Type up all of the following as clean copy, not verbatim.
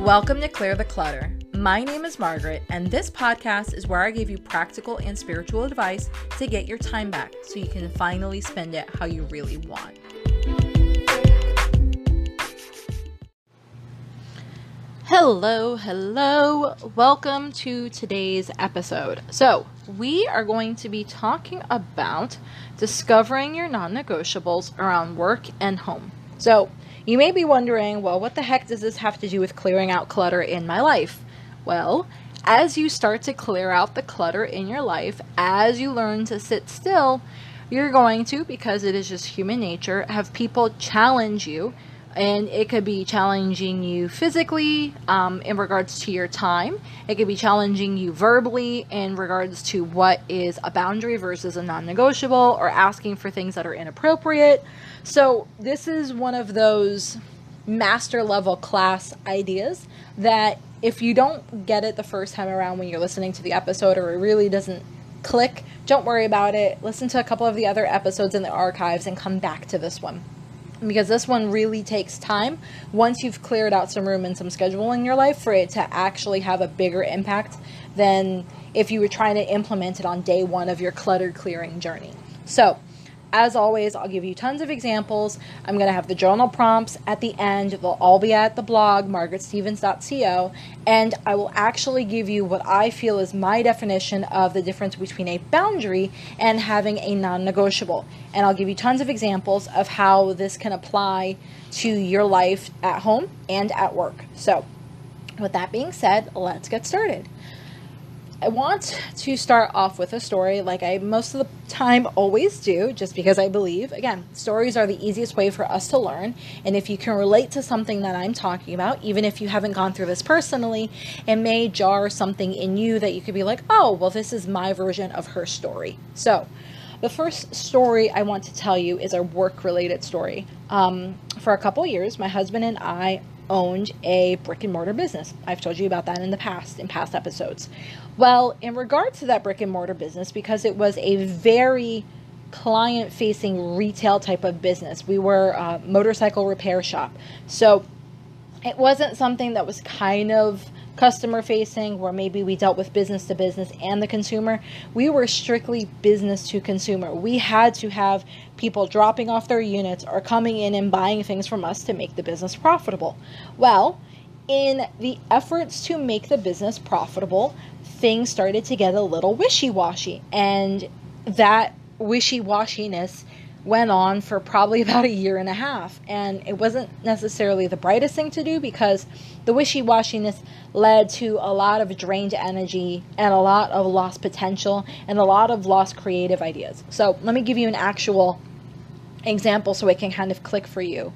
Welcome to Clear the Clutter. My name is Margaret, and this podcast is where I give you practical and spiritual advice to get your time back so you can finally spend it how you really want. Hello. Welcome to today's episode. So, we are going to be talking about discovering your non-negotiables around work and home. So, you may be wondering, well, what the heck does this have to do with clearing out clutter in my life? Well, as you start to clear out the clutter in your life, as you learn to sit still, you're going to, because it is just human nature, have people challenge you. And it could be challenging you physically in regards to your time. It could be challenging you verbally in regards to what is a boundary versus a non-negotiable, or asking for things that are inappropriate. So this is one of those master level class ideas that if you don't get it the first time around when you're listening to the episode, or it really doesn't click, don't worry about it. Listen to a couple of the other episodes in the archives and come back to this one. Because this one really takes time, once you've cleared out some room and some schedule in your life, for it to actually have a bigger impact than if you were trying to implement it on day one of your clutter clearing journey. So, as always, I'll give you tons of examples. I'm going to have the journal prompts at the end. They'll all be at the blog, margaretstevens.co, and I will actually give you what I feel is my definition of the difference between a boundary and having a non-negotiable. And I'll give you tons of examples of how this can apply to your life at home and at work. So, with that being said, let's get started. I want to start off with a story, like I most of the time always do, just because I believe, again, stories are the easiest way for us to learn. And if you can relate to something that I'm talking about, even if you haven't gone through this personally, it may jar something in you that you could be like, oh, well, this is my version of her story. So the first story I want to tell you is a work-related story. For a couple years, my husband and I owned a brick and mortar business. I've told you about that in past episodes. Well, in regard to that brick and mortar business, because it was a very client-facing retail type of business, we were a motorcycle repair shop. So it wasn't something that was kind of customer-facing, where maybe we dealt with business to business and the consumer. We were strictly business to consumer. We had to have people dropping off their units or coming in and buying things from us to make the business profitable. Well, in the efforts to make the business profitable, things started to get a little wishy-washy, and that wishy-washiness went on for probably about a year and a half, and it wasn't necessarily the brightest thing to do, because the wishy-washiness led to a lot of drained energy and a lot of lost potential and a lot of lost creative ideas. So let me give you an actual example so it can kind of click for you.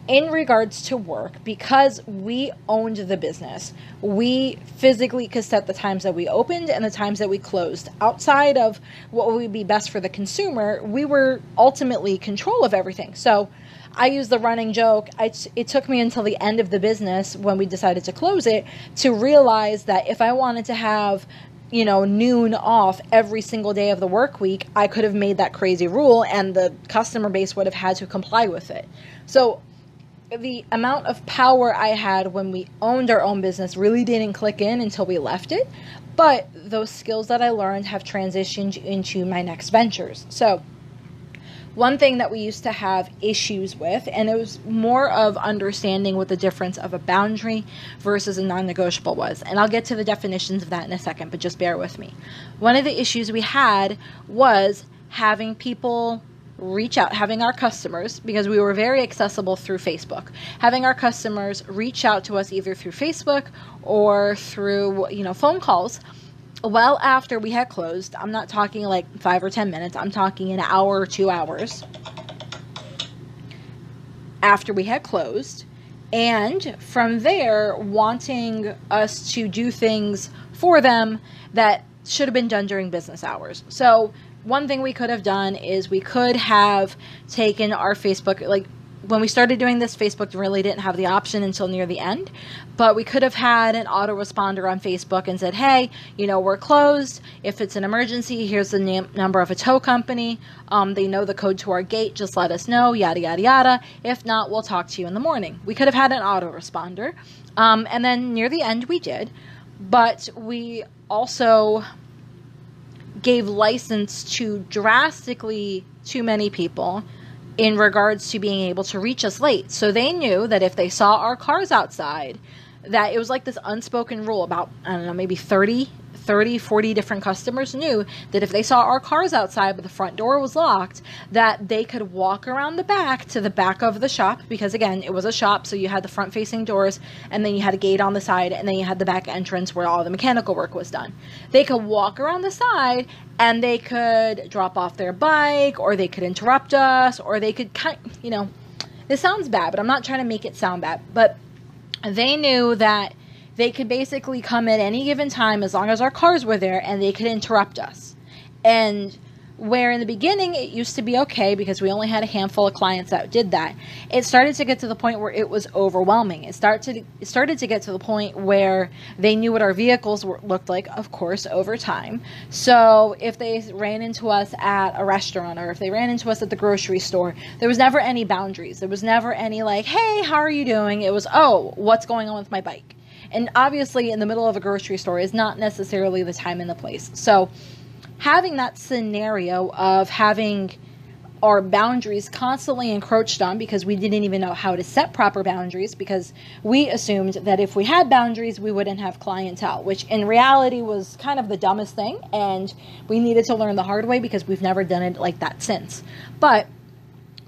In regards to work, because we owned the business, we physically could set the times that we opened and the times that we closed. Outside of what would be best for the consumer, we were ultimately in control of everything. So I use the running joke, it took me until the end of the business, when we decided to close it, to realize that if I wanted to have noon off every single day of the work week, I could have made that crazy rule and the customer base would have had to comply with it. So the amount of power I had when we owned our own business really didn't click in until we left it. But those skills that I learned have transitioned into my next ventures. So one thing that we used to have issues with, and it was more of understanding what the difference of a boundary versus a non-negotiable was. And I'll get to the definitions of that in a second, but just bear with me. One of the issues we had was having people reach out, having our customers, because we were very accessible through Facebook, having our customers reach out to us either through Facebook or through, phone calls well after we had closed. I'm not talking like 5 or 10 minutes. I'm talking an hour or 2 hours after we had closed. And from there, wanting us to do things for them that should have been done during business hours. So one thing we could have done is we could have taken our Facebook, like when we started doing this, Facebook really didn't have the option until near the end, but we could have had an autoresponder on Facebook and said, hey, we're closed. If it's an emergency, here's the number of a tow company. They know the code to our gate. Just let us know, yada, yada, yada. If not, we'll talk to you in the morning. We could have had an autoresponder. And then near the end, we did. But we also gave license to drastically too many people in regards to being able to reach us late. So they knew that if they saw our cars outside, that it was like this unspoken rule about, I don't know, maybe 40 different customers knew that if they saw our cars outside but the front door was locked, that they could walk around the back to the back of the shop, because again, it was a shop, so you had the front facing doors, and then you had a gate on the side, and then you had the back entrance where all the mechanical work was done. They could walk around the side and they could drop off their bike, or they could interrupt us, or they could this sounds bad, but I'm not trying to make it sound bad, but they knew that they could basically come at any given time as long as our cars were there, and they could interrupt us. And where in the beginning it used to be okay because we only had a handful of clients that did that, it started to get to the point where it was overwhelming. It started to get to the point where they knew what our vehicles looked like, of course, over time. So if they ran into us at a restaurant, or if they ran into us at the grocery store, there was never any boundaries. There was never any like, hey, how are you doing? It was, oh, what's going on with my bike? And obviously in the middle of a grocery store is not necessarily the time and the place. So having that scenario of having our boundaries constantly encroached on because we didn't even know how to set proper boundaries, because we assumed that if we had boundaries, we wouldn't have clientele, which in reality was kind of the dumbest thing. And we needed to learn the hard way because we've never done it like that since. But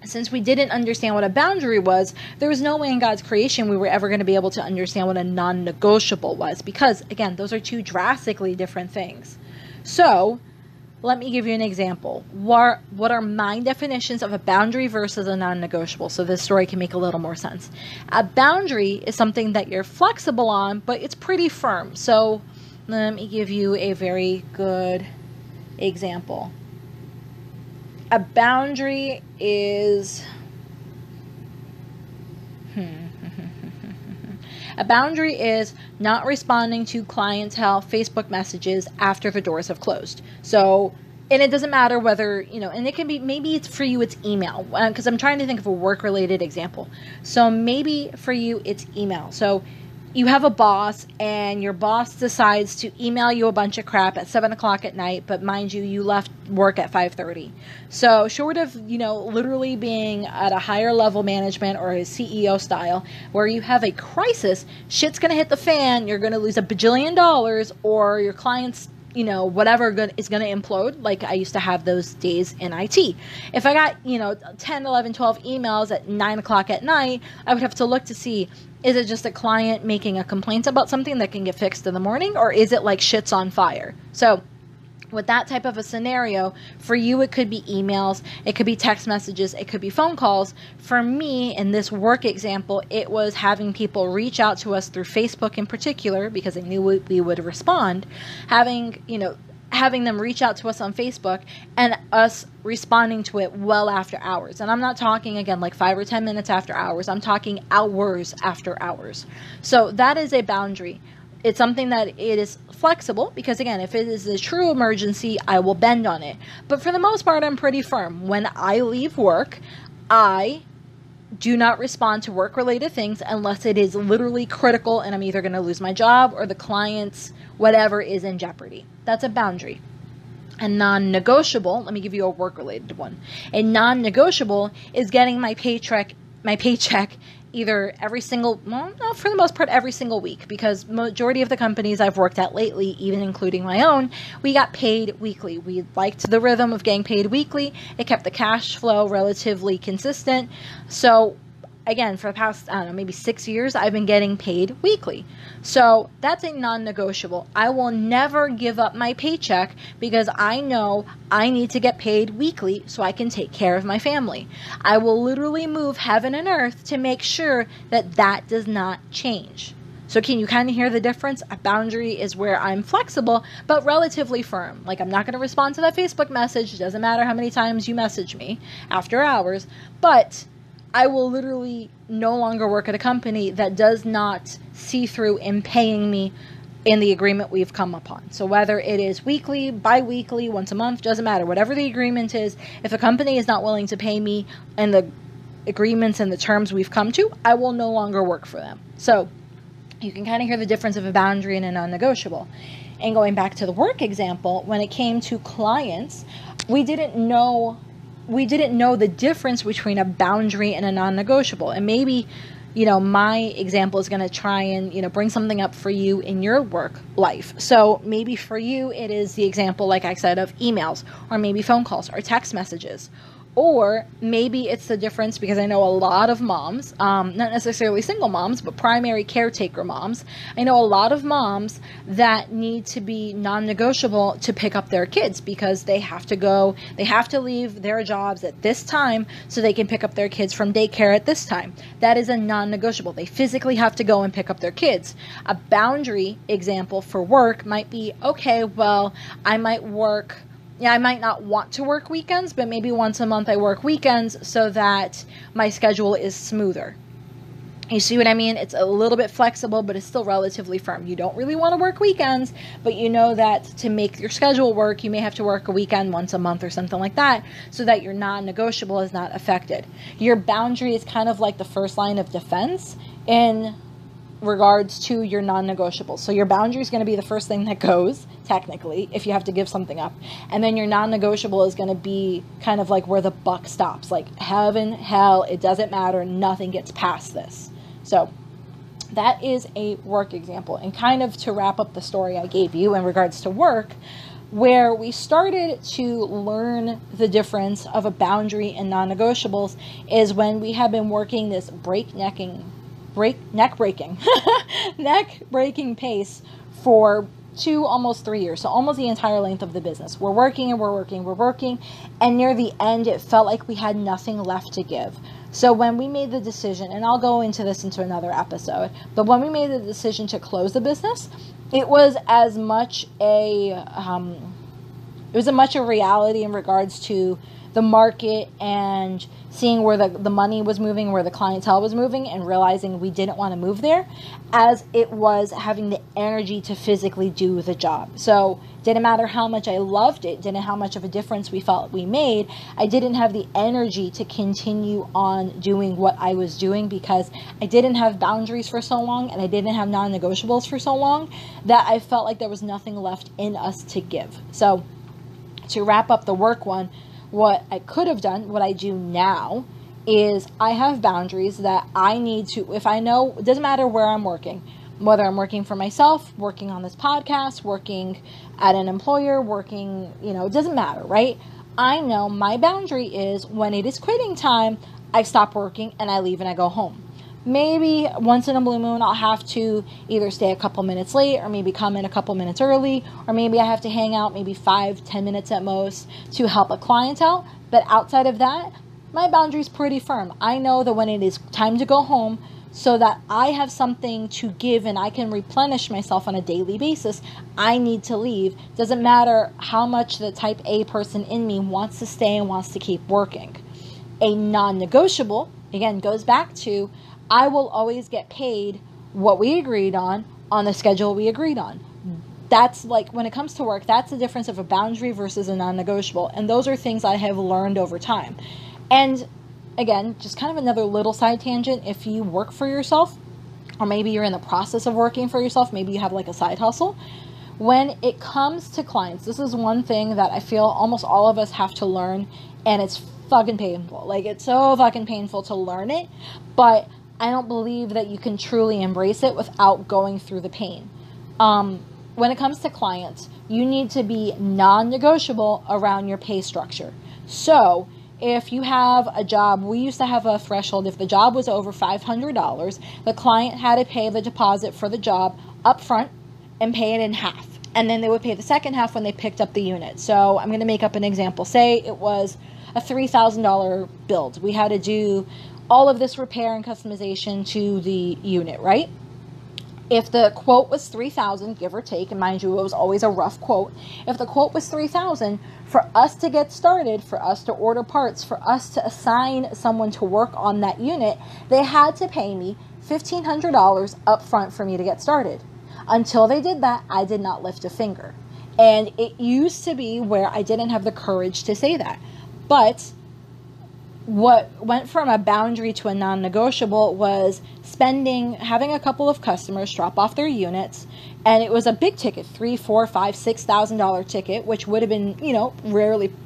since we didn't understand what a boundary was, there was no way in God's creation we were ever going to be able to understand what a non-negotiable was, because, again, those are two drastically different things. So let me give you an example. What are my definitions of a boundary versus a non-negotiable, so this story can make a little more sense? A boundary is something that you're flexible on, but it's pretty firm. So let me give you a very good example. A boundary is a boundary is not responding to clientele Facebook messages after the doors have closed. So, and it doesn't matter whether, and it can be, maybe it's for you, it's email, because I'm trying to think of a work-related example. So maybe for you, it's email. So you have a boss, and your boss decides to email you a bunch of crap at 7 o'clock at night, but mind you, you left work at 5:30. So short of, literally being at a higher level management or a CEO style where you have a crisis, shit's going to hit the fan, you're going to lose $1 bajillion, or your clients, whatever is going to implode. Like I used to have those days in IT. If I got, 10, 11, 12 emails at 9 o'clock at night, I would have to look to see, is it just a client making a complaint about something that can get fixed in the morning, or is it like shit's on fire? So with that type of a scenario, for you, it could be emails, it could be text messages, it could be phone calls. For me, in this work example, it was having people reach out to us through Facebook in particular, because I knew we would respond, having them reach out to us on Facebook and us responding to it well after hours. And I'm not talking, again, like 5 or 10 minutes after hours. I'm talking hours after hours. So that is a boundary. It's something that it is flexible because, again, if it is a true emergency, I will bend on it. But for the most part, I'm pretty firm. When I leave work, I do not respond to work-related things unless it is literally critical and I'm either going to lose my job or the client's whatever is in jeopardy. That's a boundary. A non-negotiable, let me give you a work-related one. A non-negotiable is getting my paycheck either for the most part, every single week, because majority of the companies I've worked at lately, even including my own, we got paid weekly. We liked the rhythm of getting paid weekly. It kept the cash flow relatively consistent. So again, for the past, maybe 6 years, I've been getting paid weekly. So that's a non-negotiable. I will never give up my paycheck because I know I need to get paid weekly so I can take care of my family. I will literally move heaven and earth to make sure that that does not change. So can you kind of hear the difference? A boundary is where I'm flexible, but relatively firm. Like, I'm not going to respond to that Facebook message. It doesn't matter how many times you message me after hours, but I will literally no longer work at a company that does not see through in paying me in the agreement we've come upon. So whether it is weekly, bi-weekly, once a month, doesn't matter. Whatever the agreement is, if a company is not willing to pay me in the agreements and the terms we've come to, I will no longer work for them. So you can kind of hear the difference of a boundary and a non-negotiable. And going back to the work example, when it came to clients, we didn't know the difference between a boundary and a non-negotiable. And maybe, my example is going to try and, bring something up for you in your work life. So maybe for you, it is the example, like I said, of emails, or maybe phone calls or text messages. Or maybe it's the difference, because I know a lot of moms, not necessarily single moms, but primary caretaker moms. I know a lot of moms that need to be non-negotiable to pick up their kids, because they have to leave their jobs at this time so they can pick up their kids from daycare at this time. That is a non-negotiable. They physically have to go and pick up their kids. A boundary example for work might be, okay, well, I might not want to work weekends, but maybe once a month I work weekends so that my schedule is smoother. You see what I mean? It's a little bit flexible, but it's still relatively firm. You don't really want to work weekends, but you know that to make your schedule work, you may have to work a weekend once a month or something like that, so that your non-negotiable is not affected. Your boundary is kind of like the first line of defense in regards to your non-negotiable. So your boundary is going to be the first thing that goes, technically, if you have to give something up. And then your non-negotiable is going to be kind of like where the buck stops. Like heaven, hell, it doesn't matter. Nothing gets past this. So that is a work example. And kind of to wrap up the story I gave you in regards to work, where we started to learn the difference of a boundary and non-negotiables is when we have been working this neck-breaking pace for 2, almost 3 years. So almost the entire length of the business. We're working. And near the end, it felt like we had nothing left to give. So when we made the decision, and I'll go into this into another episode, but when we made the decision to close the business, it was as much a reality in regards to the market and seeing where the money was moving, where the clientele was moving, and realizing we didn't want to move there, as it was having the energy to physically do the job. So didn't matter how much I loved it, didn't how much of a difference we felt we made, I didn't have the energy to continue on doing what I was doing, because I didn't have boundaries for so long and I didn't have non-negotiables for so long that I felt like there was nothing left in us to give. So to wrap up the work one, what I could have done, what I do now, is I have boundaries that I need to, if I know, it doesn't matter where I'm working, whether I'm working for myself, working on this podcast, working at an employer, working, it doesn't matter, right? I know my boundary is when it is quitting time, I stop working and I leave and I go home. Maybe once in a blue moon, I'll have to either stay a couple minutes late or maybe come in a couple minutes early, or maybe I have to hang out maybe 5-10 minutes at most to help a client out. But outside of that, my boundary is pretty firm. I know that when it is time to go home, so that I have something to give and I can replenish myself on a daily basis, I need to leave. Doesn't matter how much the type A person in me wants to stay and wants to keep working. A non-negotiable, again, goes back to I will always get paid what we agreed on the schedule we agreed on. That's like, when it comes to work, that's the difference of a boundary versus a non-negotiable. And those are things I have learned over time. And again, just kind of another little side tangent. If you work for yourself, or maybe you're in the process of working for yourself, maybe you have like a side hustle. When it comes to clients, this is one thing that I feel almost all of us have to learn, and it's fucking painful. Like, it's so fucking painful to learn it, but I don't believe that you can truly embrace it without going through the pain. When it comes to clients, you need to be non-negotiable around your pay structure. So if you have a job, we used to have a threshold. If the job was over $500, the client had to pay the deposit for the job up front and pay it in half. And then they would pay the second half when they picked up the unit. So I'm going to make up an example. Say it was a $3,000 build. We had to do all of this repair and customization to the unit, right? If the quote was $3,000, give or take, and mind you, it was always a rough quote. If the quote was $3,000, for us to get started, for us to order parts, for us to assign someone to work on that unit, they had to pay me $1,500 up front for me to get started. Until they did that, I did not lift a finger. And it used to be where I didn't have the courage to say that. But what went from a boundary to a non-negotiable was having a couple of customers drop off their units, and it was a big ticket, $3,000, $4,000, $5,000, $6,000 ticket, which would have been,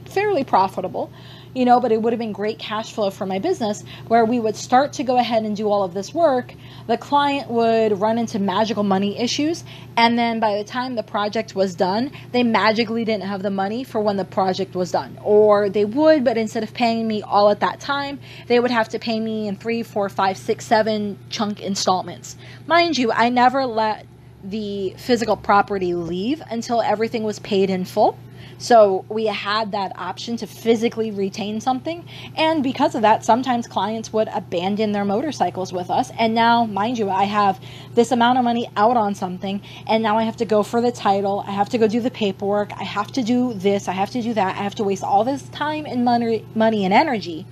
fairly profitable, but it would have been great cash flow for my business, where we would start to go ahead and do all of this work. The client would run into magical money issues, and then by the time the project was done, they magically didn't have the money for when the project was done. Or they would, but instead of paying me all at that time, they would have to pay me in 3, 4, 5, 6, 7 chunk installments. Mind you, I never let the physical property leave until everything was paid in full. So we had that option to physically retain something. And because of that, sometimes clients would abandon their motorcycles with us. And now, mind you, I have this amount of money out on something, and now I have to go for the title. I have to go do the paperwork. I have to do this. I have to do that. I have to waste all this time and money and energy.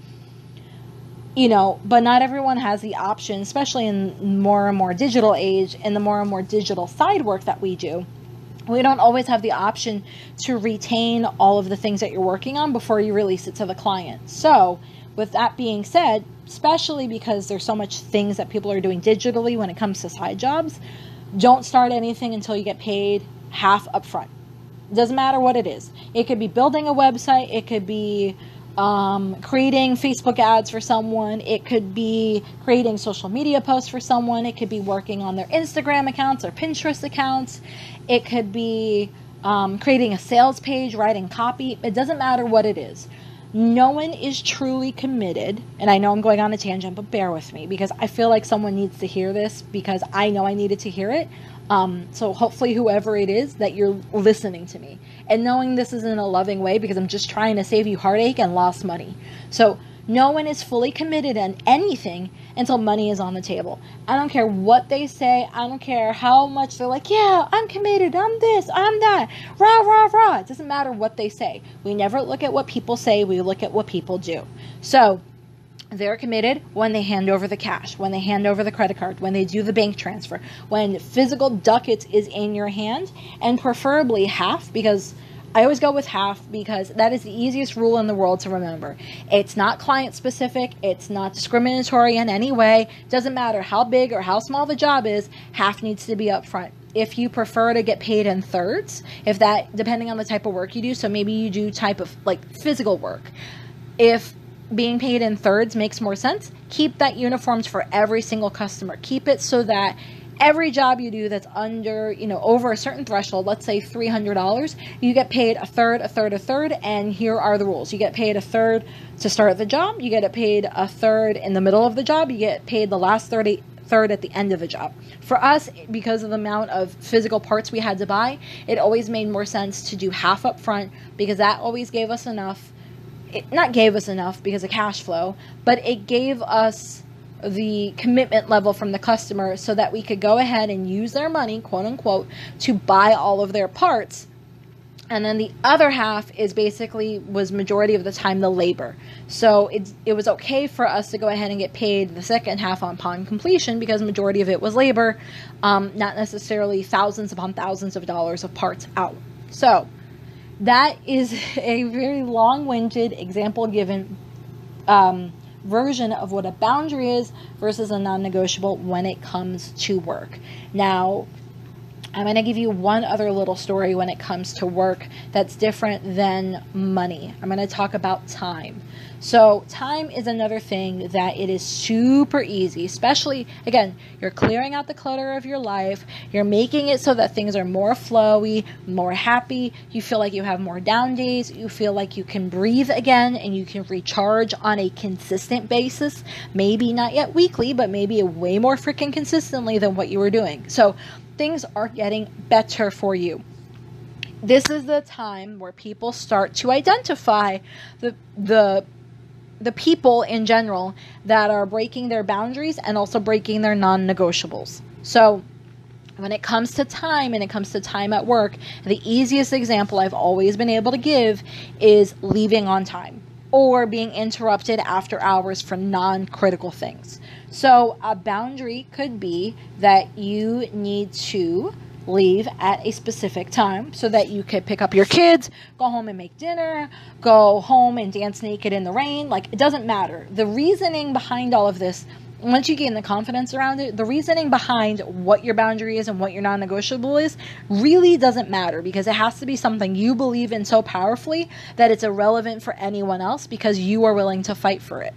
But not everyone has the option, especially in more and more digital age and the more and more digital side work that we do. We don't always have the option to retain all of the things that you're working on before you release it to the client. So with that being said, especially because there's so much things that people are doing digitally when it comes to side jobs, don't start anything until you get paid half up front. It doesn't matter what it is. It could be building a website. It could be creating Facebook ads for someone. It could be creating social media posts for someone. It could be working on their Instagram accounts or Pinterest accounts. It could be creating a sales page, writing copy. It doesn't matter what it is. No one is truly committed, and I know I'm going on a tangent, but bear with me because I feel like someone needs to hear this because I know I needed to hear it. So hopefully whoever it is that you're listening to me and knowing this is in a loving way, because I'm just trying to save you heartache and lost money. So no one is fully committed on anything until money is on the table. I don't care what they say. I don't care how much they're like, yeah, I'm committed. I'm this, I'm that. Rah, rah, rah. It doesn't matter what they say. We never look at what people say. We look at what people do. So they're committed when they hand over the cash, when they hand over the credit card, when they do the bank transfer, when physical ducats is in your hand, and preferably half, because I always go with half because that is the easiest rule in the world to remember. It's not client specific. It's not discriminatory in any way. Doesn't matter how big or how small the job is, half needs to be up front. If you prefer to get paid in thirds, if that, depending on the type of work you do, so maybe you do type of like physical work. If being paid in thirds makes more sense, keep that uniforms for every single customer. Keep it so that every job you do that's under, over a certain threshold, let's say $300, you get paid a third, a third, a third, and here are the rules. You get paid a third to start the job, you get paid a third in the middle of the job, you get paid the last third at the end of the job. For us, because of the amount of physical parts we had to buy, it always made more sense to do half up front because that always gave us enough. It not gave us enough because of cash flow, but it gave us the commitment level from the customer so that we could go ahead and use their money, quote unquote, to buy all of their parts. And then the other half was majority of the time the labor. So it was okay for us to go ahead and get paid the second half upon completion because majority of it was labor, not necessarily thousands upon thousands of dollars of parts out. So that is a very long-winded example given version of what a boundary is versus a non-negotiable when it comes to work. Now, I'm going to give you one other little story when it comes to work that's different than money. I'm going to talk about time. So time is another thing that it is super easy, especially, again, you're clearing out the clutter of your life. You're making it so that things are more flowy, more happy. You feel like you have more down days. You feel like you can breathe again and you can recharge on a consistent basis. Maybe not yet weekly, but maybe way more freaking consistently than what you were doing. So things are getting better for you. This is the time where people start to identify the people in general that are breaking their boundaries and also breaking their non-negotiables. So When it comes to time and it comes to time at work, the easiest example I've always been able to give is leaving on time or being interrupted after hours for non-critical things. So a boundary could be that you need to leave at a specific time so that you could pick up your kids, go home and make dinner, go home and dance naked in the rain. Like, it doesn't matter. The reasoning behind all of this, once you gain the confidence around it, the reasoning behind what your boundary is and what your non-negotiable is really doesn't matter, because it has to be something you believe in so powerfully that it's irrelevant for anyone else because you are willing to fight for it.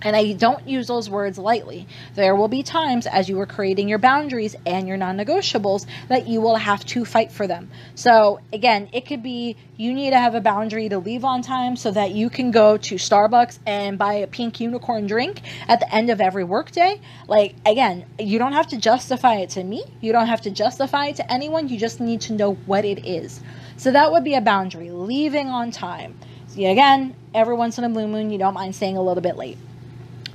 And I don't use those words lightly. There will be times as you are creating your boundaries and your non-negotiables that you will have to fight for them. So again, it could be you need to have a boundary to leave on time so that you can go to Starbucks and buy a pink unicorn drink at the end of every workday. Like, again, you don't have to justify it to me. You don't have to justify it to anyone. You just need to know what it is. So that would be a boundary, leaving on time. So again, every once in a blue moon, you don't mind staying a little bit late.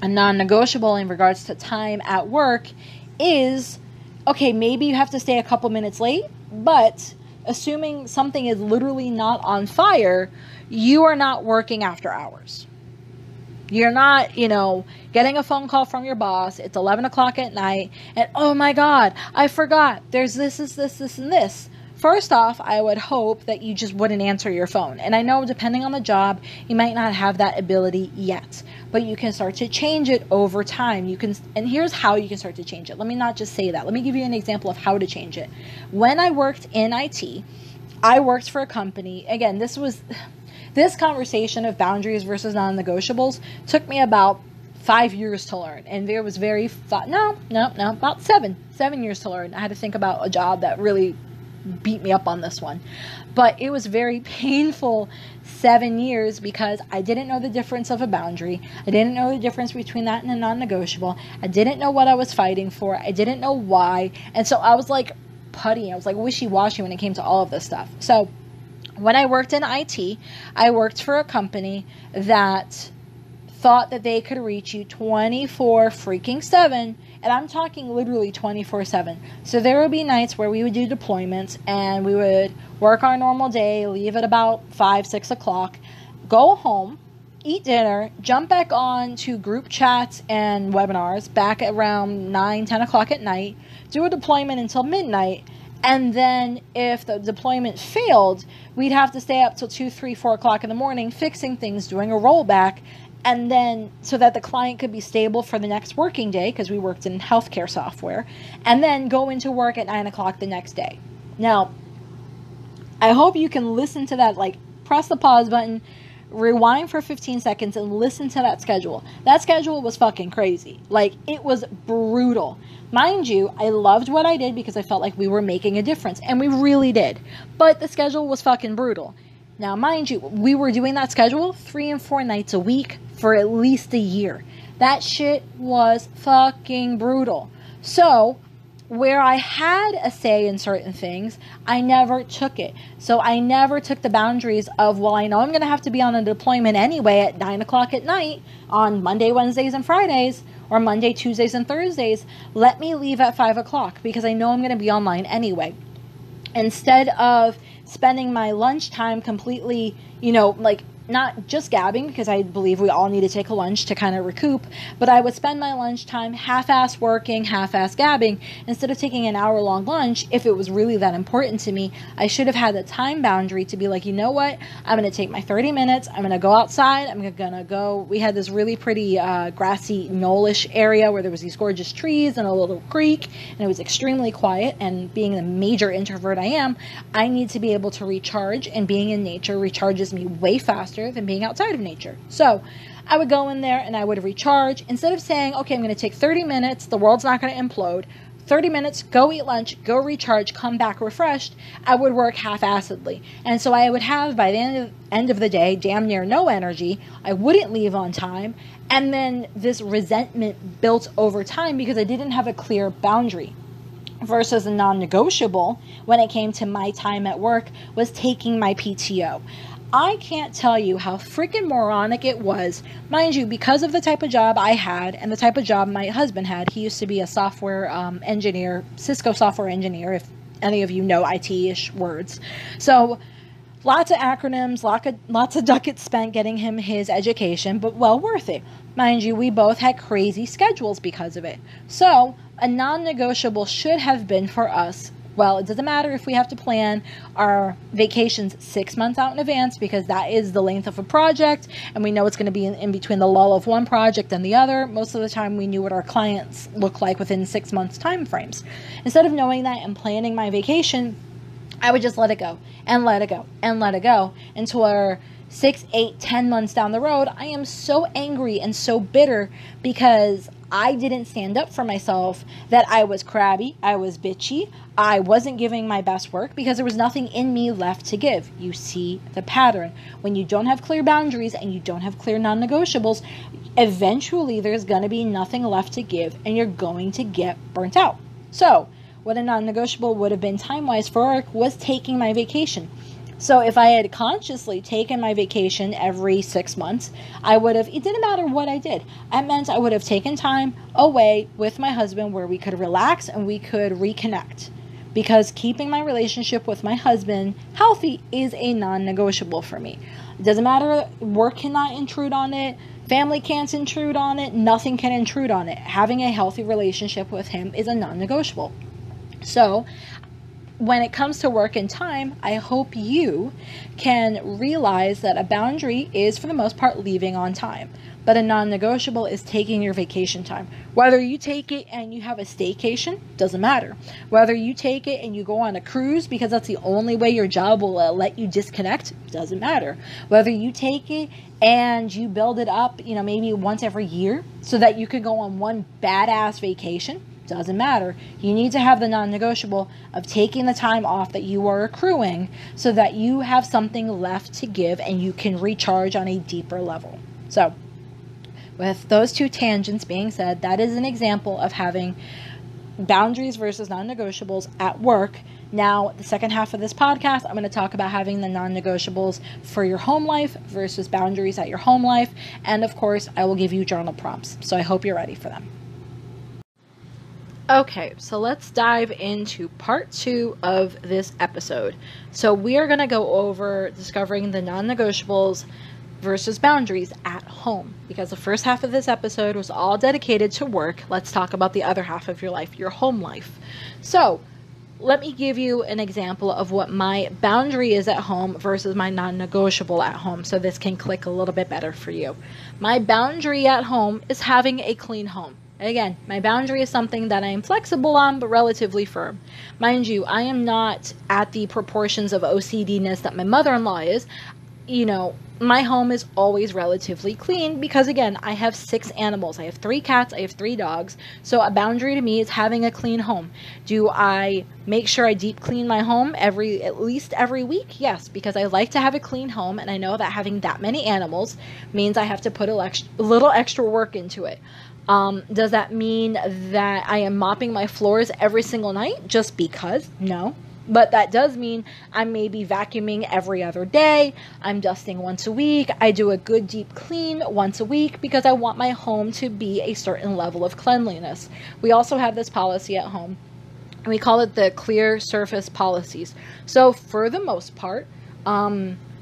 A non-negotiable in regards to time at work is, okay, maybe you have to stay a couple minutes late, but assuming something is literally not on fire, you are not working after hours. You're not, getting a phone call from your boss. It's 11 o'clock at night and, oh my God, I forgot. There's this, and this. First off, I would hope that you just wouldn't answer your phone. And I know depending on the job, you might not have that ability yet, but you can start to change it over time. And here's how you can start to change it. Let me not just say that. Let me give you an example of how to change it. When I worked in IT, I worked for a company. Again, this conversation of boundaries versus non-negotiables took me about 5 years to learn. And there was about 7 years to learn. I had to think about a job that really beat me up on this one. But it was very painful 7 years because I didn't know the difference of a boundary. I didn't know the difference between that and a non-negotiable. I didn't know what I was fighting for. I didn't know why. And so I was like putty. I was like wishy-washy when it came to all of this stuff. So when I worked in IT, I worked for a company that thought that they could reach you 24/7, and I'm talking literally 24/7. So there would be nights where we would do deployments and we would work our normal day, leave at about 5-6 o'clock, go home, eat dinner, jump back on to group chats and webinars back at around 9-10 o'clock at night, do a deployment until midnight. And then if the deployment failed, we'd have to stay up till 2-3-4 o'clock in the morning fixing things, doing a rollback, and then so that the client could be stable for the next working day, because we worked in healthcare software, and then go into work at 9 o'clock the next day. Now, I hope you can listen to that, like press the pause button, rewind for 15 seconds and listen to that schedule. That schedule was fucking crazy. Like, it was brutal. Mind you, I loved what I did because I felt like we were making a difference, and we really did. But the schedule was fucking brutal. Now, mind you, we were doing that schedule 3 and 4 nights a week for at least a year. That shit was fucking brutal. So, where I had a say in certain things, I never took it. So I never took the boundaries of, well, I know I'm going to have to be on a deployment anyway at 9 o'clock at night on Monday, Wednesdays, and Fridays, or Monday, Tuesdays, and Thursdays. Let me leave at 5 o'clock because I know I'm going to be online anyway. Instead of spending my lunchtime completely, not just gabbing, because I believe we all need to take a lunch to kind of recoup, but I would spend my lunchtime half-ass working, half-ass gabbing, instead of taking an hour-long lunch. If it was really that important to me, I should have had the time boundary to be like, you know what, I'm going to take my 30 minutes, I'm going to go outside, we had this really pretty grassy knoll-ish area where there was these gorgeous trees and a little creek, and it was extremely quiet, and being the major introvert I am, I need to be able to recharge, and being in nature recharges me way faster than being outside of nature. So I would go in there and I would recharge. Instead of saying, okay, I'm going to take 30 minutes, the world's not going to implode, 30 minutes, go eat lunch, go recharge, come back refreshed, I would work half-assedly. And so I would have, by the end of the day, damn near no energy. I wouldn't leave on time. And then this resentment built over time because I didn't have a clear boundary. Versus a non-negotiable, when it came to my time at work, was taking my PTO. I can't tell you how freaking moronic it was. Mind you, because of the type of job I had and the type of job my husband had, he used to be a software engineer, Cisco software engineer, if any of you know IT-ish words. So lots of acronyms, lots of ducats spent getting him his education, but well worth it. Mind you, we both had crazy schedules because of it. So a non-negotiable should have been for us, well, it doesn't matter if we have to plan our vacations 6 months out in advance, because that is the length of a project, and we know it's going to be in between the lull of one project and the other. Most of the time we knew what our clients look like within 6 months time frames. Instead of knowing that and planning my vacation, I would just let it go and let it go and let it go until we're 6, 8, 10 months down the road. I am so angry and so bitter because I didn't stand up for myself, that I was crabby, I was bitchy, I wasn't giving my best work because there was nothing in me left to give. You see the pattern. When you don't have clear boundaries and you don't have clear non-negotiables, eventually there's going to be nothing left to give and you're going to get burnt out. So what a non-negotiable would have been time-wise for work was taking my vacation. So if I had consciously taken my vacation every 6 months, I would have, it didn't matter what I did. That meant I would have taken time away with my husband where we could relax and we could reconnect. Because keeping my relationship with my husband healthy is a non-negotiable for me. It doesn't matter, work cannot intrude on it, family can't intrude on it, nothing can intrude on it. Having a healthy relationship with him is a non-negotiable. So when it comes to work and time, I hope you can realize that a boundary is, for the most part, leaving on time. But a non-negotiable is taking your vacation time. Whether you take it and you have a staycation, doesn't matter. Whether you take it and you go on a cruise because that's the only way your job will let you disconnect, doesn't matter. Whether you take it and you build it up, maybe once every year so that you could go on one badass vacation, doesn't matter. You need to have the non-negotiable of taking the time off that you are accruing so that you have something left to give and you can recharge on a deeper level. So, with those two tangents being said, that is an example of having boundaries versus non-negotiables at work. Now, the second half of this podcast, I'm going to talk about having the non-negotiables for your home life versus boundaries at your home life. And of course, I will give you journal prompts. So I hope you're ready for them. Okay, so let's dive into part 2 of this episode. So we are going to go over discovering the non-negotiables versus boundaries at home, because the first half of this episode was all dedicated to work. Let's talk about the other half of your life, your home life. So let me give you an example of what my boundary is at home versus my non-negotiable at home, so this can click a little bit better for you. My boundary at home is having a clean home. Again, my boundary is something that I am flexible on, but relatively firm. Mind you, I am not at the proportions of OCD-ness that my mother-in-law is. My home is always relatively clean because, again, I have 6 animals. I have 3 cats, I have 3 dogs. So a boundary to me is having a clean home. Do I make sure I deep clean my home at least every week? Yes, because I like to have a clean home, and I know that having that many animals means I have to put a little extra work into it. Does that mean that I am mopping my floors every single night just because? No. But that does mean I may be vacuuming every other day. I'm dusting once a week. I do a good deep clean once a week because I want my home to be a certain level of cleanliness. We also have this policy at home, and we call it the clear surface policies. So for the most part,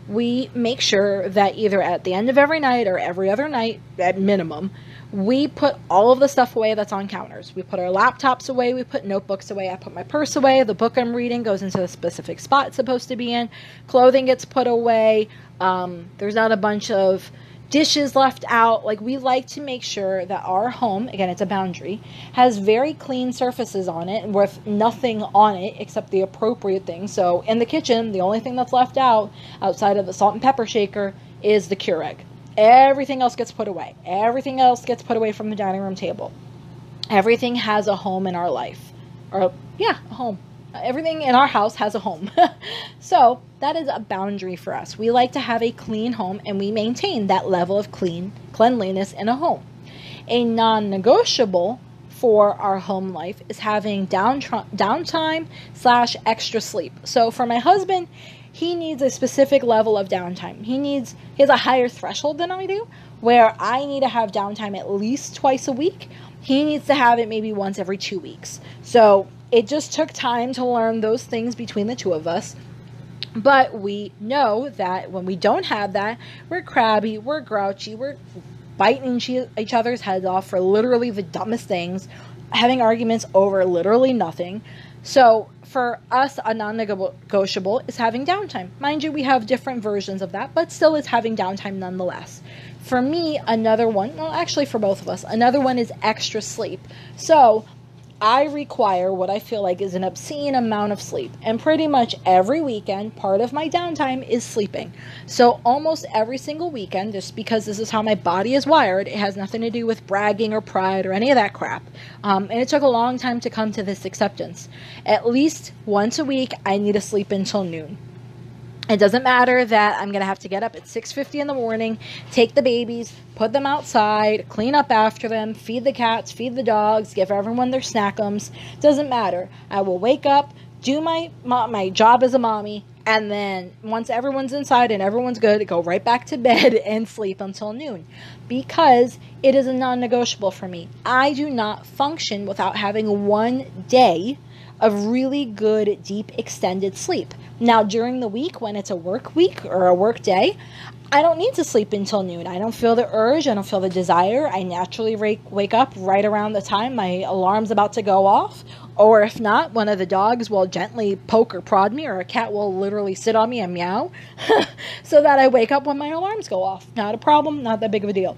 we make sure that either at the end of every night or every other night at minimum, we put all of the stuff away that's on counters. We put our laptops away. We put notebooks away. I put my purse away. The book I'm reading goes into the specific spot it's supposed to be in. Clothing gets put away. There's not a bunch of dishes left out. Like, we like to make sure that our home, again, it's a boundary, has very clean surfaces on it with nothing on it except the appropriate things. So in the kitchen, the only thing that's left out outside of the salt and pepper shaker is the Keurig. Everything else gets put away. Everything else gets put away from the dining room table. Everything has a home in our life. A home. Everything in our house has a home. So that is a boundary for us. We like to have a clean home, and we maintain that level of cleanliness in a home. A non-negotiable for our home life is having downtime / extra sleep. So for my husband, he needs a specific level of downtime. He has a higher threshold than I do, where I need to have downtime at least twice a week. He needs to have it maybe once every 2 weeks. So it just took time to learn those things between the two of us. But we know that when we don't have that, we're crabby, we're grouchy, we're biting each other's heads off for literally the dumbest things, having arguments over literally nothing. So for us, a non-negotiable is having downtime. Mind you, we have different versions of that, but still is having downtime nonetheless. For me, another one, well, actually for both of us, another one is extra sleep. So I require what I feel like is an obscene amount of sleep. And pretty much every weekend, part of my downtime is sleeping. So almost every single weekend, just because this is how my body is wired, it has nothing to do with bragging or pride or any of that crap. And it took a long time to come to this acceptance. At least once a week, I need to sleep until noon. It doesn't matter that I'm going to have to get up at 6:50 in the morning, take the babies, put them outside, clean up after them, feed the cats, feed the dogs, give everyone their snackums. Doesn't matter. I will wake up, do my job as a mommy, and then once everyone's inside and everyone's good, go right back to bed and sleep until noon. Because it is a non-negotiable for me. I do not function without having one day of really good, deep, extended sleep. Now, during the week, when it's a work week or a work day, I don't need to sleep until noon. I don't feel the urge. I don't feel the desire. I naturally wake up right around the time my alarm's about to go off. Or if not, one of the dogs will gently poke or prod me, or a cat will literally sit on me and meow so that I wake up when my alarms go off. Not a problem, not that big of a deal.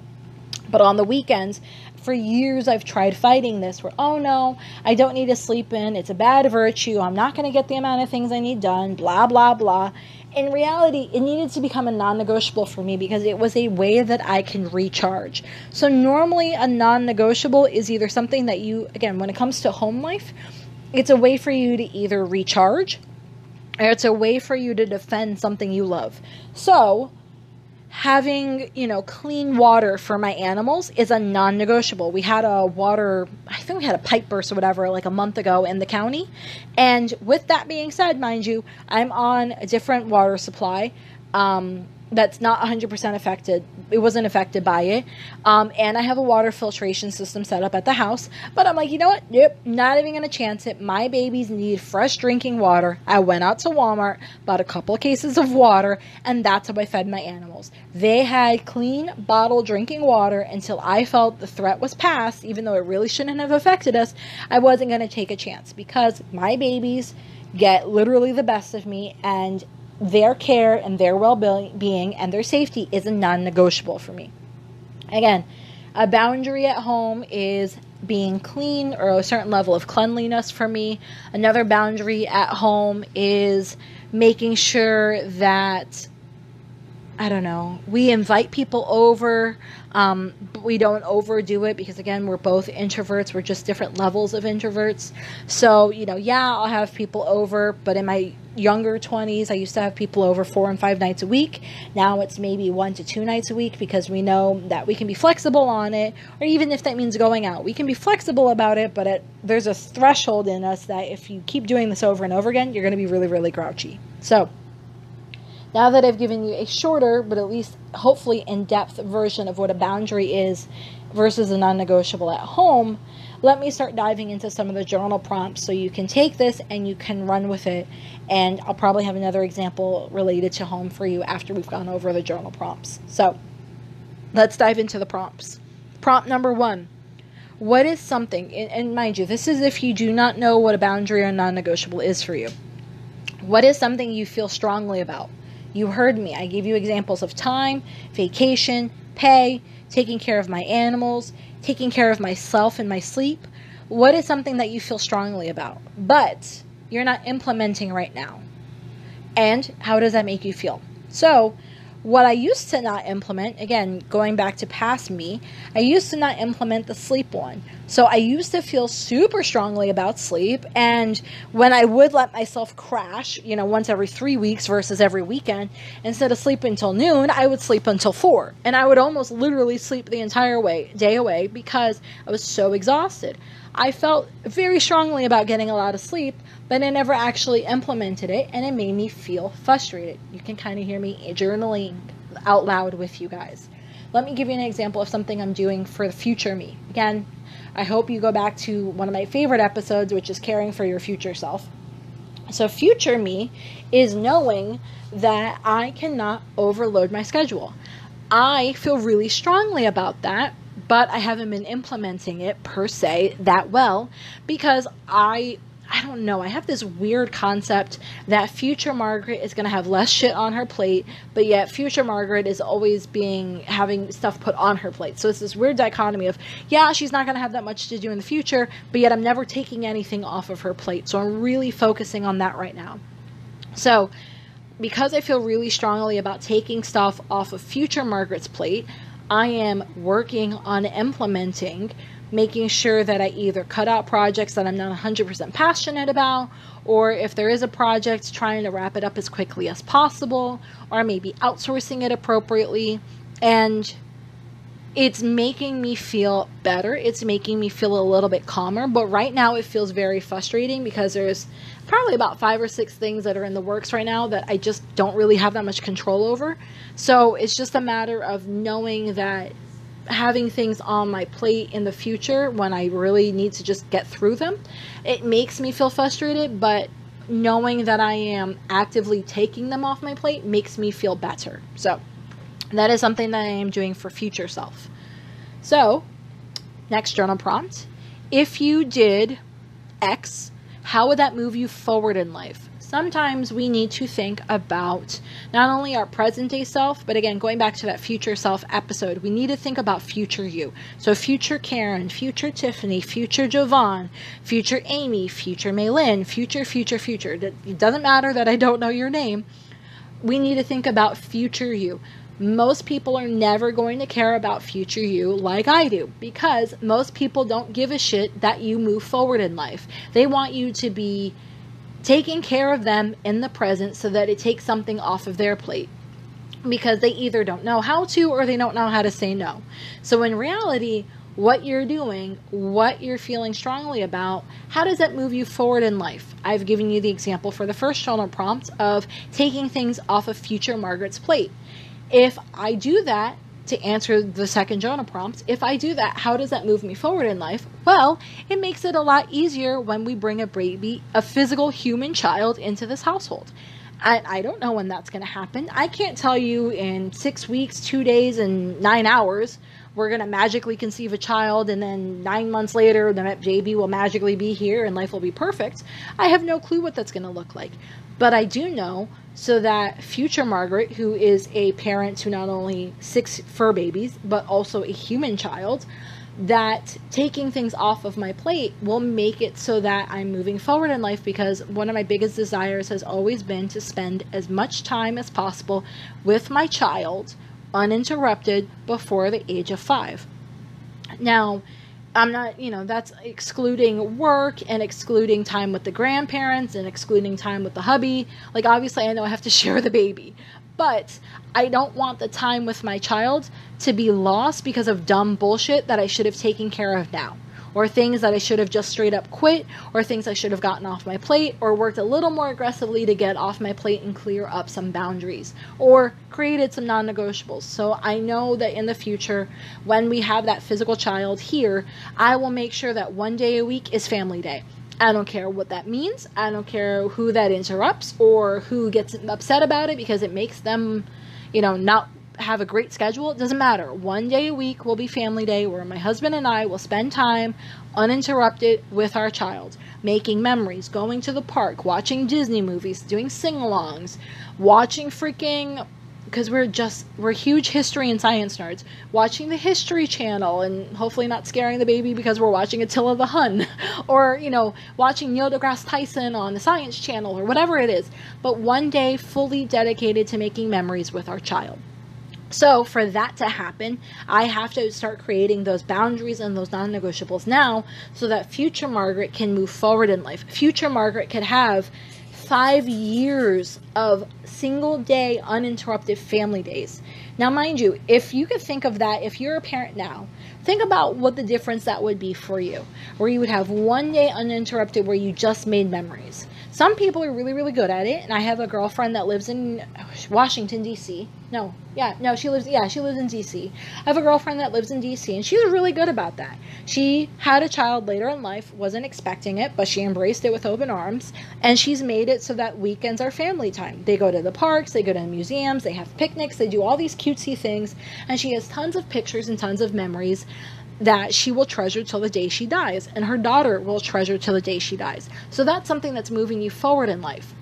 But on the weekends, for years I've tried fighting this where, oh no, I don't need to sleep in. It's a bad virtue. I'm not going to get the amount of things I need done, blah, blah, blah. In reality, it needed to become a non-negotiable for me because it was a way that I can recharge. So normally a non-negotiable is either something that you, again, when it comes to home life, it's a way for you to either recharge or it's a way for you to defend something you love. So having, clean water for my animals is a non-negotiable. We had I think we had a pipe burst or whatever like a month ago in the county. And with that being said, mind you, I'm on a different water supply that's not 100% affected. It wasn't affected by it. And I have a water filtration system set up at the house. But I'm like, you know what? Yep, not even going to chance it. My babies need fresh drinking water. I went out to Walmart, bought a couple of cases of water, and that's how I fed my animals. They had clean bottled drinking water until I felt the threat was past, even though it really shouldn't have affected us. I wasn't going to take a chance because my babies get literally the best of me, and their care and their well-being and their safety is a non-negotiable for me. Again, a boundary at home is being clean or a certain level of cleanliness for me. Another boundary at home is making sure that, we invite people over, but we don't overdo it because, again, we're both introverts. We're just different levels of introverts. So, I'll have people over, but in my younger 20s, I used to have people over 4 and 5 nights a week. Now it's maybe 1 to 2 nights a week because we know that we can be flexible on it, or even if that means going out, we can be flexible about it, but there's a threshold in us that if you keep doing this over and over again, you're going to be really, really grouchy. So now that I've given you a shorter, but at least hopefully in-depth version of what a boundary is versus a non-negotiable at home, let me start diving into some of the journal prompts so you can take this and you can run with it. And I'll probably have another example related to home for you after we've gone over the journal prompts. So let's dive into the prompts. Prompt number 1. What is something, and mind you, this is if you do not know what a boundary or non-negotiable is for you. What is something you feel strongly about? You heard me. I gave you examples of time, vacation, pay, taking care of my animals, taking care of myself and my sleep. What is something that you feel strongly about, but you're not implementing right now? And how does that make you feel? So What I used to not implement, again, going back to past me, I used to not implement the sleep one. So I used to feel super strongly about sleep. And when I would let myself crash, once every 3 weeks versus every weekend, instead of sleeping until noon, I would sleep until 4. And I would almost literally sleep the entire day away because I was so exhausted. I felt very strongly about getting a lot of sleep, but I never actually implemented it, and it made me feel frustrated. You can kind of hear me journaling out loud with you guys. Let me give you an example of something I'm doing for the future me. Again, I hope you go back to one of my favorite episodes, which is caring for your future self. So future me is knowing that I cannot overload my schedule. I feel really strongly about that, but I haven't been implementing it per se that well because I don't know, I have this weird concept that future Margaret is going to have less shit on her plate, but yet future Margaret is always having stuff put on her plate. So it's this weird dichotomy of, yeah, she's not going to have that much to do in the future, but yet I'm never taking anything off of her plate. So I'm really focusing on that right now. So because I feel really strongly about taking stuff off of future Margaret's plate, I am working on implementing, making sure that I either cut out projects that I'm not 100% passionate about, or if there is a project, trying to wrap it up as quickly as possible, or maybe outsourcing it appropriately. And it's making me feel better. It's making me feel a little bit calmer. But right now it feels very frustrating because there's probably about 5 or 6 things that are in the works right now that I just don't really have that much control over. So it's just a matter of knowing that having things on my plate in the future when I really need to just get through them, it makes me feel frustrated, but knowing that I am actively taking them off my plate makes me feel better. So that is something that I am doing for future self. So, next journal prompt. If you did X, how would that move you forward in life? Sometimes we need to think about not only our present day self, but again, going back to that future self episode, we need to think about future you. So future Karen, future Tiffany, future Jovan, future Amy, future Maylin, future. It doesn't matter that I don't know your name. We need to think about future you. Most people are never going to care about future you like I do, because most people don't give a shit that you move forward in life. They want you to be taking care of them in the present so that it takes something off of their plate, because they either don't know how to or they don't know how to say no. So in reality, what you're doing, what you're feeling strongly about, how does that move you forward in life? I've given you the example for the first journal prompt of taking things off of future Margaret's plate. If I do that, to answer the second journal prompt, if I do that, how does that move me forward in life? Well, it makes it a lot easier when we bring a baby, a physical human child, into this household. I don't know when that's going to happen. I can't tell you in 6 weeks, 2 days, and 9 hours we're going to magically conceive a child, and then 9 months later the baby will magically be here and life will be perfect. I have no clue what that's going to look like. But I do know so that future Margaret, who is a parent to not only 6 fur babies, but also a human child, that taking things off of my plate will make it so that I'm moving forward in life, because one of my biggest desires has always been to spend as much time as possible with my child uninterrupted before the age of 5. Now, I'm not, that's excluding work and excluding time with the grandparents and excluding time with the hubby. Like, obviously I know I have to share the baby, but I don't want the time with my child to be lost because of dumb bullshit that I should have taken care of now, or things that I should have just straight up quit, or things I should have gotten off my plate, or worked a little more aggressively to get off my plate and clear up some boundaries, or created some non-negotiables. So I know that in the future, when we have that physical child here, I will make sure that 1 day a week is family day. I don't care what that means. I don't care who that interrupts or who gets upset about it because it makes them, not have a great schedule. It doesn't matter. 1 day a week will be family day, where my husband and I will spend time uninterrupted with our child, making memories, going to the park, watching Disney movies, doing sing-alongs, watching because we're huge history and science nerds, watching the History Channel, and hopefully not scaring the baby because we're watching Attila the Hun, or, watching Neil deGrasse Tyson on the Science Channel, or whatever it is. But 1 day fully dedicated to making memories with our child. So for that to happen, I have to start creating those boundaries and those non-negotiables now so that future Margaret can move forward in life. Future Margaret could have 5 years of single day uninterrupted family days. Now, mind you, if you could think of that, if you're a parent now, think about what the difference that would be for you, where you would have 1 day uninterrupted where you just made memories. Some people are really, really good at it, and I have a girlfriend that lives in Washington, D.C. She lives in D.C. I have a girlfriend that lives in D.C., and she's really good about that. She had a child later in life, wasn't expecting it, but she embraced it with open arms, and she's made it so that weekends are family time. They go to the parks, they go to museums, they have picnics, they do all these cutesy things, and she has tons of pictures and tons of memories that she will treasure till the day she dies, and her daughter will treasure till the day she dies. So that's something that's moving you forward in life.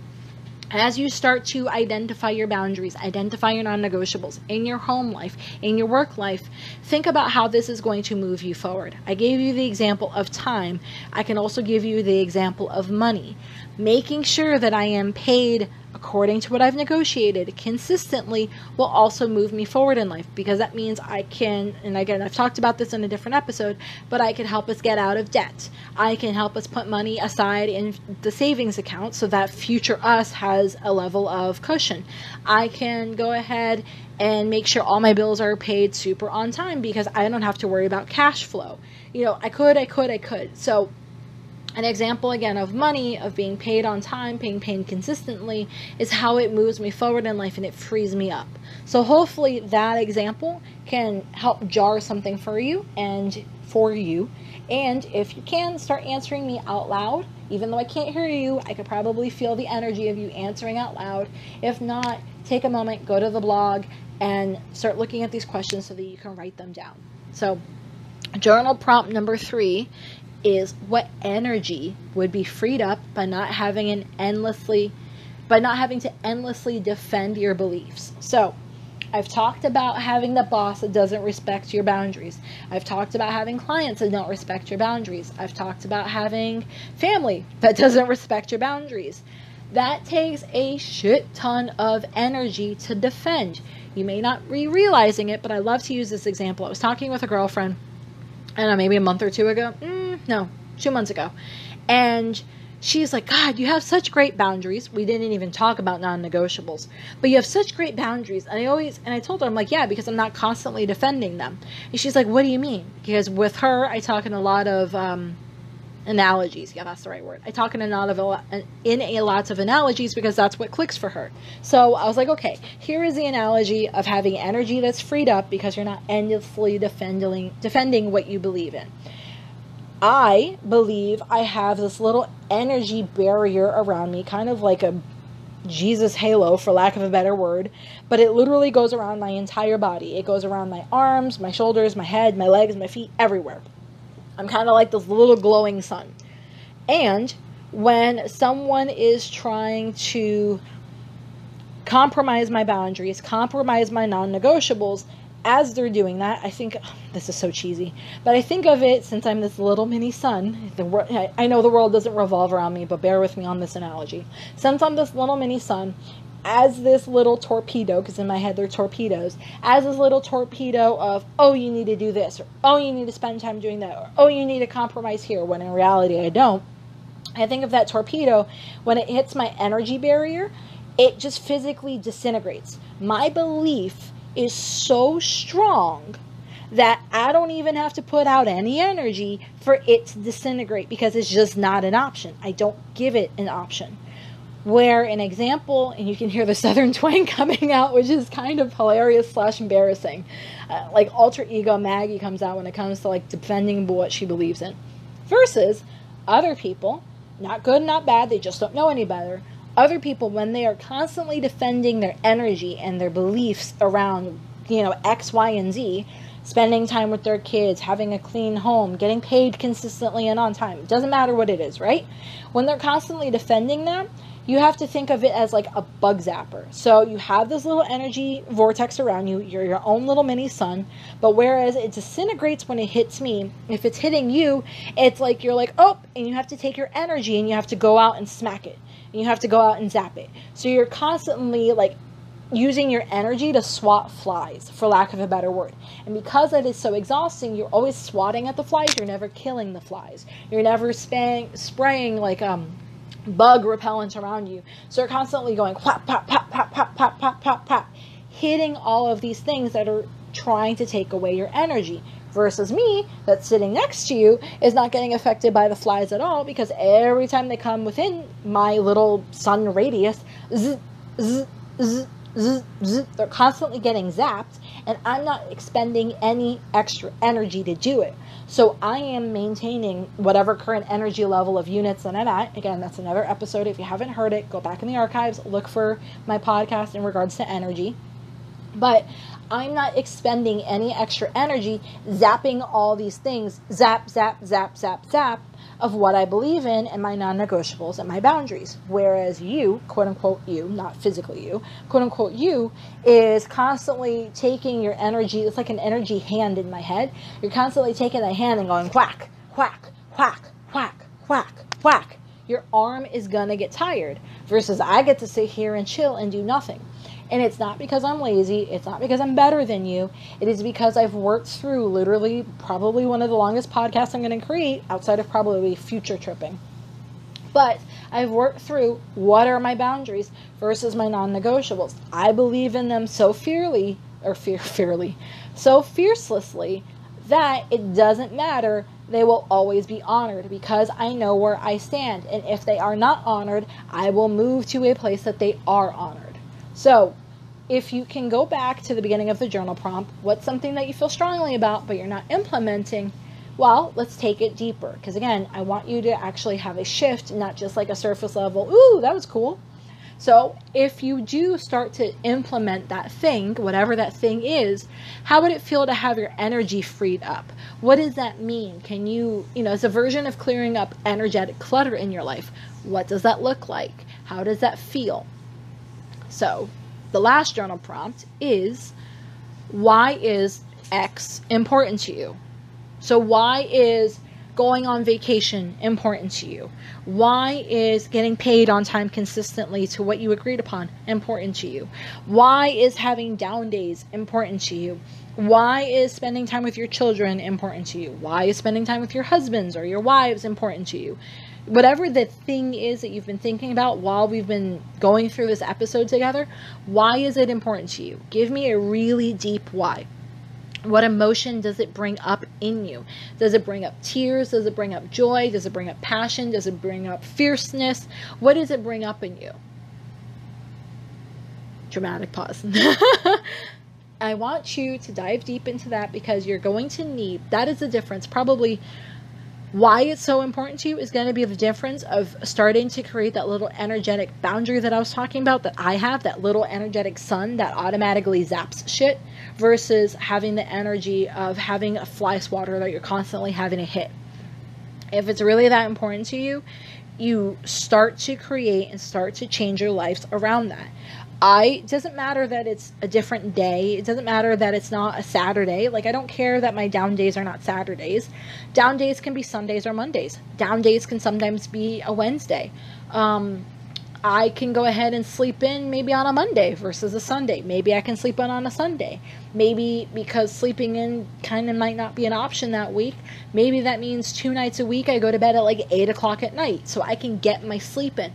As you start to identify your boundaries, identify your non-negotiables in your home life, in your work life, think about how this is going to move you forward. I gave you the example of time. I can also give you the example of money. Making sure that I am paid according to what I've negotiated consistently will also move me forward in life, because that means I can, and again, I've talked about this in a different episode, but I can help us get out of debt. I can help us put money aside in the savings account so that future us has a level of cushion. I can go ahead and make sure all my bills are paid super on time because I don't have to worry about cash flow. I could. So an example again of money, of being paid on time, being paid consistently, is how it moves me forward in life and it frees me up. So hopefully that example can help jar something for you. And if you can, start answering me out loud. Even though I can't hear you, I could probably feel the energy of you answering out loud. If not, take a moment, go to the blog, and start looking at these questions so that you can write them down. So journal prompt number 3 is, what energy would be freed up by not having to endlessly defend your beliefs? So I've talked about having the boss that doesn't respect your boundaries. I've talked about having clients that don't respect your boundaries. I've talked about having family that doesn't respect your boundaries. That takes a shit ton of energy to defend. You may not be realizing it, but I love to use this example. I was talking with a girlfriend, I don't know, maybe a month or two ago. 2 months ago. And she's like, God, you have such great boundaries. We didn't even talk about non-negotiables, but you have such great boundaries. And I told her, I'm like, yeah, because I'm not constantly defending them. And she's like, what do you mean? Because with her, I talk in a lot of analogies. Yeah, that's the right word. I talk in a lot of analogies because that's what clicks for her. So I was like, okay, here is the analogy of having energy that's freed up because you're not endlessly defending what you believe in. I believe I have this little energy barrier around me, kind of like a Jesus halo, for lack of a better word, but it literally goes around my entire body. It goes around my arms, my shoulders, my head, my legs, my feet, everywhere. I'm kind of like this little glowing sun. And when someone is trying to compromise my boundaries, compromise my non-negotiables, as they're doing that, I think, this is so cheesy, but I think of it, since I'm this little mini sun, I know the world doesn't revolve around me, but bear with me on this analogy. Since I'm this little mini sun, as this little torpedo, because in my head they're torpedoes, as this little torpedo of, oh, you need to do this, or oh, you need to spend time doing that, or oh, you need to compromise here, when in reality I don't. I think of that torpedo, when it hits my energy barrier, it just physically disintegrates. My belief is so strong that I don't even have to put out any energy for it to disintegrate, because it's just not an option. I don't give it an option. Where an example, and you can hear the southern twang coming out, which is kind of hilarious / embarrassing. Like alter ego Maggie comes out when it comes to like defending what she believes in. Versus other people, not good, not bad, they just don't know any better. Other people, when they are constantly defending their energy and their beliefs around, X, Y, and Z, spending time with their kids, having a clean home, getting paid consistently and on time. It doesn't matter what it is, right? When they're constantly defending that, you have to think of it as like a bug zapper. So you have this little energy vortex around you. You're your own little mini sun. But whereas it disintegrates when it hits me, if it's hitting you, it's like you're like, oh, and you have to take your energy and you have to go out and smack it. And you have to go out and zap it. So you're constantly like using your energy to swat flies, for lack of a better word. And because it is so exhausting, you're always swatting at the flies. You're never killing the flies. You're never spraying like bug repellent around you. So you're constantly going pop, pop, pop, pop, pop, pop, pop, pop, pop, hitting all of these things that are trying to take away your energy. Versus me, that's sitting next to you, is not getting affected by the flies at all, because every time they come within my little sun radius, zzz, zzz, zzz, zzz, zzz, they're constantly getting zapped, and I'm not expending any extra energy to do it. So I am maintaining whatever current energy level of units that I'm at. Again, that's another episode. If you haven't heard it, go back in the archives, look for my podcast in regards to energy. But I'm not expending any extra energy zapping all these things, zap, zap, zap, zap, zap, of what I believe in and my non-negotiables and my boundaries. Whereas you, quote unquote you, not physically you, quote unquote you, is constantly taking your energy. It's like an energy hand in my head. You're constantly taking that hand and going whack, whack, whack, whack, whack, whack. Your arm is gonna get tired, versus I get to sit here and chill and do nothing. And it's not because I'm lazy. It's not because I'm better than you. It is because I've worked through literally probably one of the longest podcasts I'm going to create, outside of probably future tripping. But I've worked through what are my boundaries versus my non-negotiables. I believe in them so fiercely that it doesn't matter. They will always be honored because I know where I stand. And if they are not honored, I will move to a place that they are honored. So if you can go back to the beginning of the journal prompt, what's something that you feel strongly about but you're not implementing? Well, let's take it deeper. Because again, I want you to actually have a shift, not just like a surface level, ooh, that was cool. So if you do start to implement that thing, whatever that thing is, how would it feel to have your energy freed up? What does that mean? Can you, it's a version of clearing up energetic clutter in your life. What does that look like? How does that feel? So the last journal prompt is, why is X important to you? So why is going on vacation important to you? Why is getting paid on time consistently to what you agreed upon important to you? Why is having down days important to you? Why is spending time with your children important to you? Why is spending time with your husbands or your wives important to you? Whatever the thing is that you've been thinking about while we've been going through this episode together, why is it important to you? Give me a really deep why. What emotion does it bring up in you? Does it bring up tears? Does it bring up joy? Does it bring up passion? Does it bring up fierceness? What does it bring up in you? Dramatic pause. I want you to dive deep into that, because you're going to need, that is the difference. Probably why it's so important to you is going to be the difference of starting to create that little energetic boundary that I was talking about, that I have, that little energetic sun that automatically zaps shit, versus having the energy of having a fly swatter that you're constantly having to hit. If it's really that important to you, you start to create and start to change your lives around that. It doesn't matter that it's a different day. It doesn't matter that it's not a Saturday. Like, I don't care that my down days are not Saturdays. Down days can be Sundays or Mondays. Down days can sometimes be a Wednesday. I can go ahead and sleep in maybe on a Monday versus a Sunday. Maybe I can sleep in on a Sunday. Maybe because sleeping in kind of might not be an option that week, maybe that means 2 nights a week I go to bed at like 8 o'clock at night so I can get my sleep in.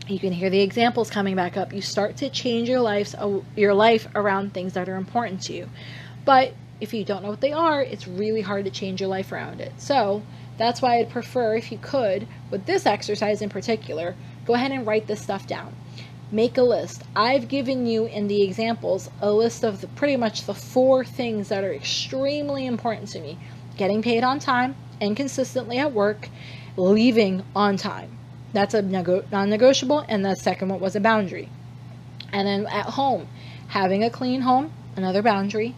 You can hear the examples coming back up. You start to change your life around things that are important to you. But if you don't know what they are, it's really hard to change your life around it. So that's why I'd prefer, if you could, with this exercise in particular, go ahead and write this stuff down. Make a list. I've given you in the examples a list of pretty much the 4 things that are extremely important to me. Getting paid on time and consistently at work, leaving on time. That's a non-negotiable, and the second one was a boundary. And then at home, having a clean home, another boundary,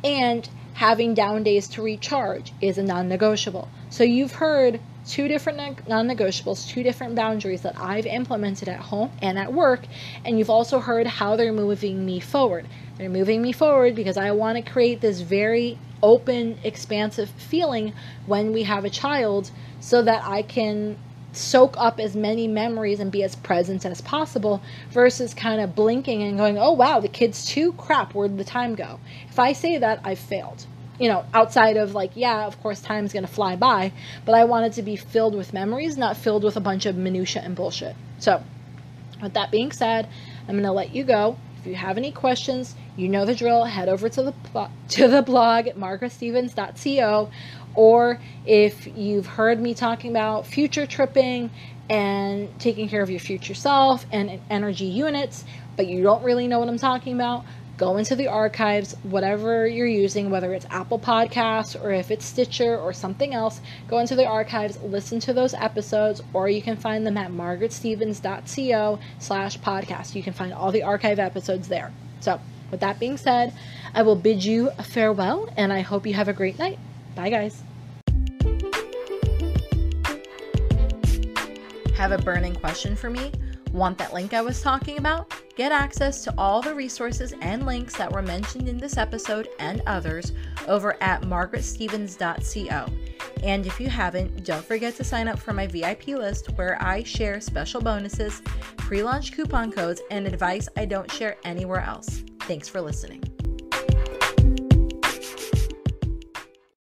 and having down days to recharge is a non-negotiable. So you've heard 2 different non-negotiables, 2 different boundaries that I've implemented at home and at work, and you've also heard how they're moving me forward. They're moving me forward because I want to create this very open, expansive feeling when we have a child, so that I can soak up as many memories and be as present as possible versus kind of blinking and going, oh wow, the kid's too crap, where did the time go? If I say that, I've failed. Outside of like, yeah, of course time's going to fly by, but I want it to be filled with memories, not filled with a bunch of minutia and bullshit. So with that being said, I'm going to let you go. If you have any questions, you know the drill. Head over to the blog at margaretstevens.co, or if you've heard me talking about future tripping and taking care of your future self and energy units, but you don't really know what I'm talking about, go into the archives, whatever you're using, whether it's Apple Podcasts or if it's Stitcher or something else, go into the archives, listen to those episodes, or you can find them at margaretstevens.co/podcast. You can find all the archive episodes there. So with that being said, I will bid you a farewell, and I hope you have a great night. Bye, guys. Have a burning question for me? Want that link I was talking about? Get access to all the resources and links that were mentioned in this episode and others over at margaretstevens.co. And if you haven't, don't forget to sign up for my VIP list where I share special bonuses, pre-launch coupon codes, and advice I don't share anywhere else. Thanks for listening.